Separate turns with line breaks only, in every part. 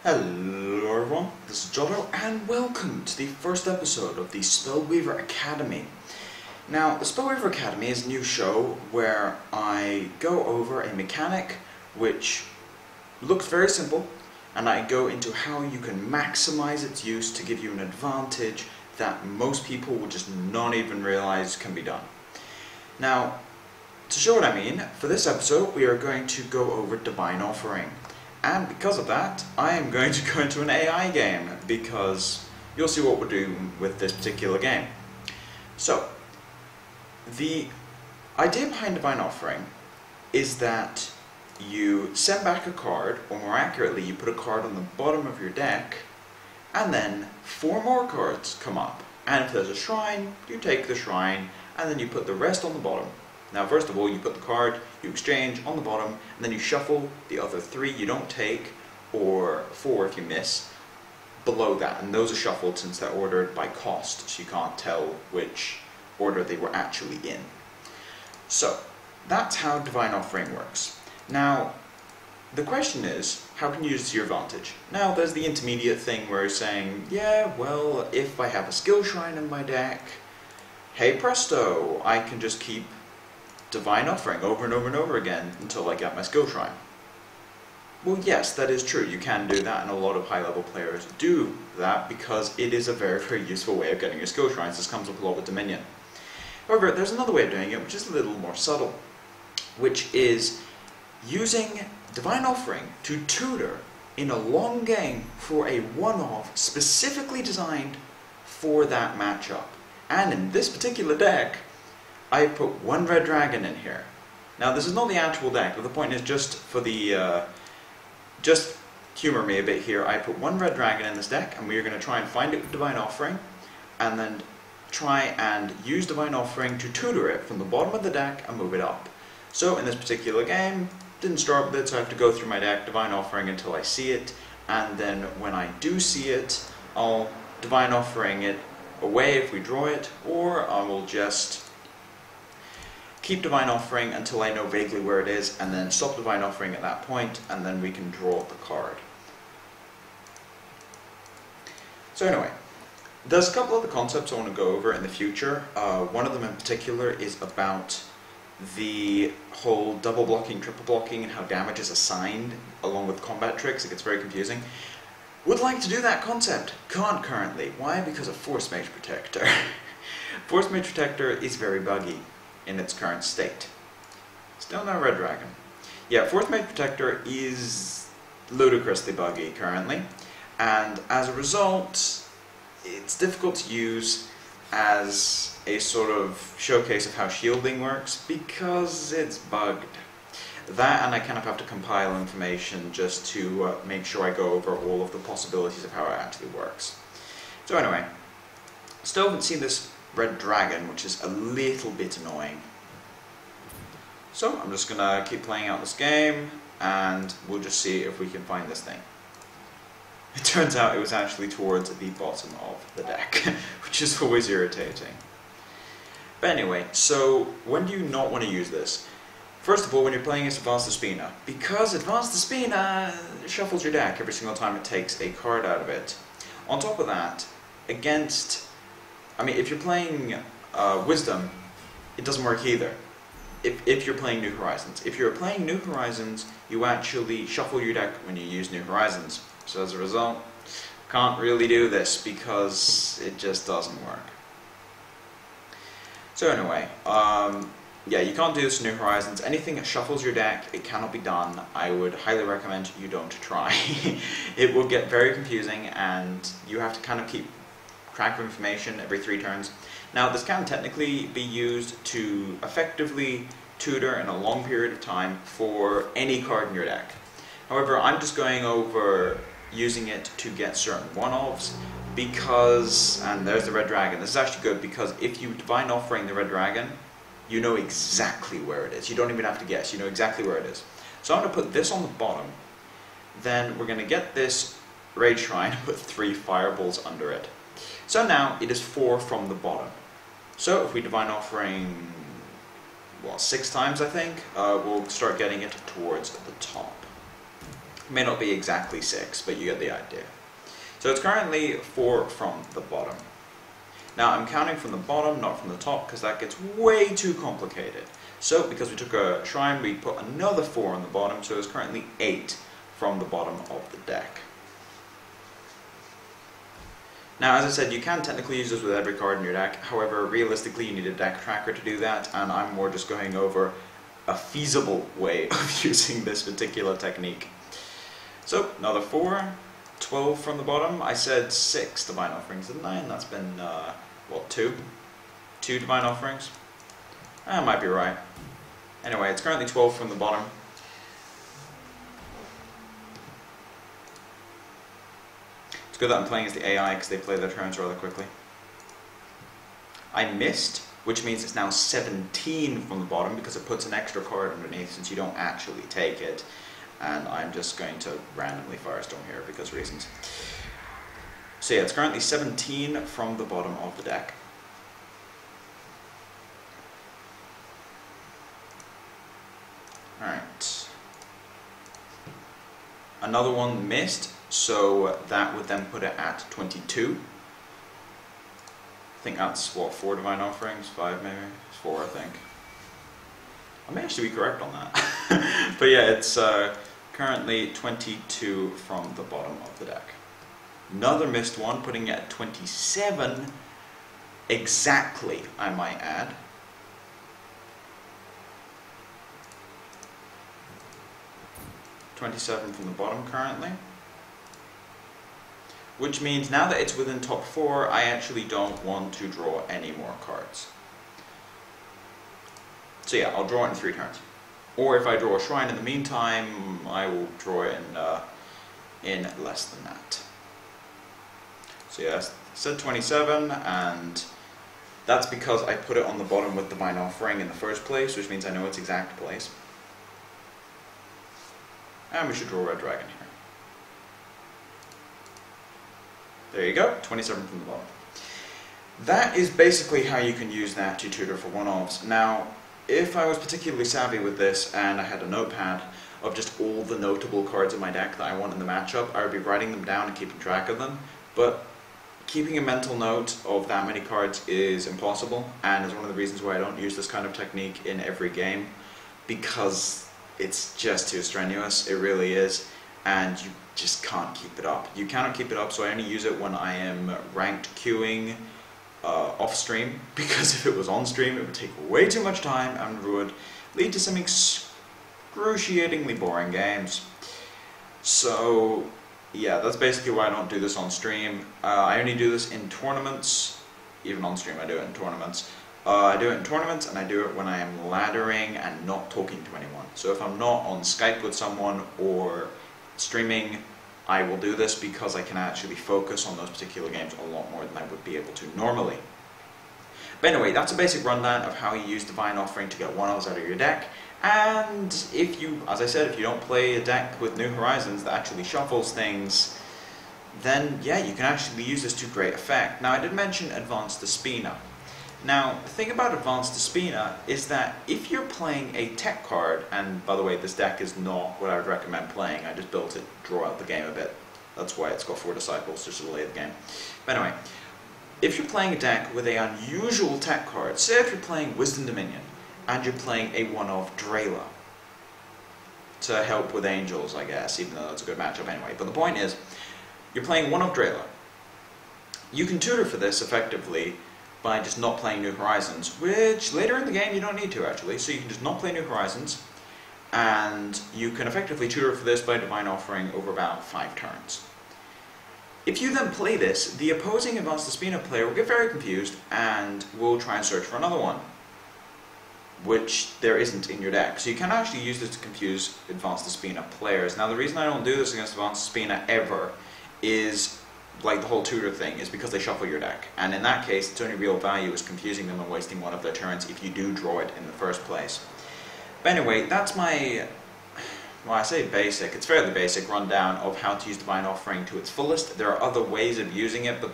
Hello everyone, this is Jotto and welcome to the first episode of the Spellweaver Academy. Now, the Spellweaver Academy is a new show where I go over a mechanic which looks very simple, and I go into how you can maximize its use to give you an advantage that most people will just not even realize can be done. Now, to show what I mean, for this episode we are going to go over Divine Offering. And because of that, I am going to go into an AI game, because you'll see what we'll do with this particular game. So, the idea behind Divine Offering is that you send back a card, or more accurately, you put a card on the bottom of your deck, and then 4 more cards come up. And if there's a shrine, you take the shrine, and then you put the rest on the bottom. Now, first of all, you put the card, you exchange on the bottom, and then you shuffle the other 3 you don't take, or 4 if you miss, below that. And those are shuffled since they're ordered by cost, so you can't tell which order they were actually in. So, that's how Divine Offering works. Now, the question is, how can you use it to your advantage? Now, there's the intermediate thing where you're saying, yeah, well, if I have a skill shrine in my deck, hey presto, I can just keep Divine Offering over and over and over again until I get my skill shrine. Well, yes, that is true. You can do that, and a lot of high-level players do that because it is a very, very useful way of getting your skill shrines. This comes up a lot with Dominion. However, there's another way of doing it, which is a little more subtle, which is using Divine Offering to tutor in a long game for a one-off specifically designed for that matchup. And in this particular deck, I put 1 red dragon in here. Now, this is not the actual deck, but the point is just for the, just humor me a bit here, I put 1 red dragon in this deck, and we are going to try and find it with Divine Offering, and then try and use Divine Offering to tutor it from the bottom of the deck and move it up. So, in this particular game, didn't start with it, so I have to go through my deck, Divine Offering until I see it, and then when I do see it, I'll Divine Offering it away if we draw it, or I will just keep Divine Offering until I know vaguely where it is, and then stop Divine Offering at that point, and then we can draw the card. So anyway, there's a couple of the concepts I want to go over in the future. One of them in particular is about the whole double blocking, triple blocking, and how damage is assigned along with combat tricks. It gets very confusing. Would like to do that concept. Can't currently. Why? Because of Force Mage Protector. Force Mage Protector is very buggy in its current state. Still no red dragon. Yeah, Force Mage Protector is ludicrously buggy currently, and as a result, it's difficult to use as a sort of showcase of how shielding works because it's bugged. That, and I kind of have to compile information just to make sure I go over all of the possibilities of how it actually works. So anyway, still haven't seen this red dragon, which is a little bit annoying. So I'm just gonna keep playing out this game, and we'll just see if we can find this thing. It turns out it was actually towards the bottom of the deck, which is always irritating. But anyway, so when do you not want to use this? First of all, when you're playing against Advanced Despina, because Advanced Despina shuffles your deck every single time it takes a card out of it. On top of that, against, I mean, if you're playing Wisdom, it doesn't work either. If you're playing New Horizons. If you're playing New Horizons, you actually shuffle your deck when you use New Horizons. So as a result, can't really do this because it just doesn't work. So anyway, yeah, you can't do this in New Horizons. Anything that shuffles your deck, it cannot be done. I would highly recommend you don't try. It will get very confusing, and you have to kind of keep track of information every 3 turns. Now, this can technically be used to effectively tutor in a long period of time for any card in your deck. However, I'm just going over using it to get certain one-offs because, and there's the red dragon. This is actually good because if you Divine Offering the red dragon, you know exactly where it is. You don't even have to guess. You know exactly where it is. So I'm going to put this on the bottom. Then we're going to get this Raid Shrine and put 3 fireballs under it. So now it is 4 from the bottom. So if we Divine Offering, well, 6 times I think, we'll start getting it towards the top. May not be exactly 6, but you get the idea. So it's currently 4 from the bottom. Now I'm counting from the bottom, not from the top, because that gets way too complicated. So because we took a shrine, we put another 4 on the bottom, so it's currently 8 from the bottom of the deck. Now, as I said, you can technically use this with every card in your deck. However, realistically, you need a deck tracker to do that, and I'm more just going over a feasible way of using this particular technique. So, another 4, 12 from the bottom. I said 6 Divine Offerings, didn't I? And that's been, what, 2? 2 Divine Offerings? I might be right. Anyway, it's currently 12 from the bottom. It's good that I'm playing as the AI because they play their turns rather quickly. I missed, which means it's now 17 from the bottom because it puts an extra card underneath since you don't actually take it. And I'm just going to randomly Firestone here because reasons. So yeah, it's currently 17 from the bottom of the deck. Alright. Another one missed, so that would then put it at 22. I think that's, what, 4 Divine Offerings? 5 maybe? 4, I think. I may actually be correct on that. But yeah, it's currently 22 from the bottom of the deck. Another missed one, putting it at 27 exactly, I might add. $27 from the bottom currently. Which means now that it's within top 4, I actually don't want to draw any more cards. So yeah, I'll draw it in 3 turns. Or if I draw a shrine in the meantime, I will draw it in less than that. So yeah, I said 27, and that's because I put it on the bottom with Divine Offering in the first place, which means I know its exact place. And we should draw a red dragon here. There you go, 27 from the bottom. That is basically how you can use that to tutor for one-offs. Now, if I was particularly savvy with this and I had a notepad of just all the notable cards in my deck that I want in the matchup, I would be writing them down and keeping track of them. But keeping a mental note of that many cards is impossible, and is one of the reasons why I don't use this kind of technique in every game, because it's just too strenuous, it really is, and you just can't keep it up. You cannot keep it up, so I only use it when I am ranked queuing off stream, because if it was on stream it would take way too much time and would lead to some excruciatingly boring games. So yeah, that's basically why I don't do this on stream. I only do this in tournaments. Even on stream I do it in tournaments. I do it in tournaments, and I do it when I am laddering and not talking to anyone. So if I'm not on Skype with someone or streaming, I will do this because I can actually focus on those particular games a lot more than I would be able to normally. But anyway, that's a basic rundown of how you use Divine Offering to get one-offs out of your deck. And if you, as I said, if you don't play a deck with New Horizons that actually shuffles things, then yeah, you can actually use this to great effect. Now, I did mention Advanced Despina. Now, the thing about Advanced Despina is that if you're playing a tech card, and by the way, this deck is not what I would recommend playing, I just built it to draw out the game a bit. That's why it's got 4 Disciples, just to delay the game. But anyway, if you're playing a deck with an unusual tech card, say if you're playing Wisdom Dominion, and you're playing a one-off Drayla, to help with Angels, I guess, even though that's a good matchup anyway. But the point is, you're playing one-off Drayla. You can tutor for this effectively by just not playing New Horizons, which later in the game you don't need to actually, so you can just not play New Horizons, and you can effectively tutor for this by Divine Offering over about 5 turns. If you then play this, the opposing Advanced Despina player will get very confused and will try and search for another one, which there isn't in your deck. So you can actually use this to confuse Advanced Despina players. Now the reason I don't do this against Advanced Despina ever is, like the whole tutor thing, is because they shuffle your deck. And in that case, its only real value is confusing them and wasting one of their turns if you do draw it in the first place. But anyway, that's my, well, I say basic, it's fairly basic rundown of how to use Divine Offering to its fullest. There are other ways of using it, but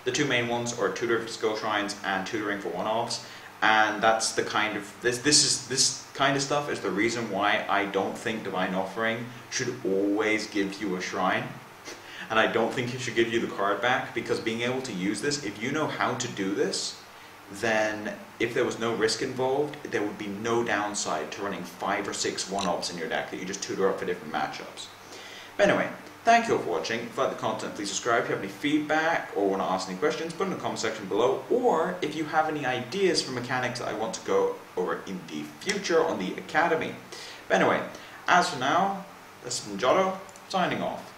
the 2 main ones are tutor for skill shrines and tutoring for one-offs. And that's the kind of, this kind of stuff is the reason why I don't think Divine Offering should always give you a shrine. And I don't think it should give you the card back, because being able to use this, if you know how to do this, then if there was no risk involved, there would be no downside to running 5 or 6 1-ups in your deck that you just tutor up for different matchups. But anyway, thank you all for watching. If you like the content, please subscribe. If you have any feedback or want to ask any questions, put in the comment section below. Or if you have any ideas for mechanics that I want to go over in the future on the Academy. But anyway, as for now, this has been Jotto, signing off.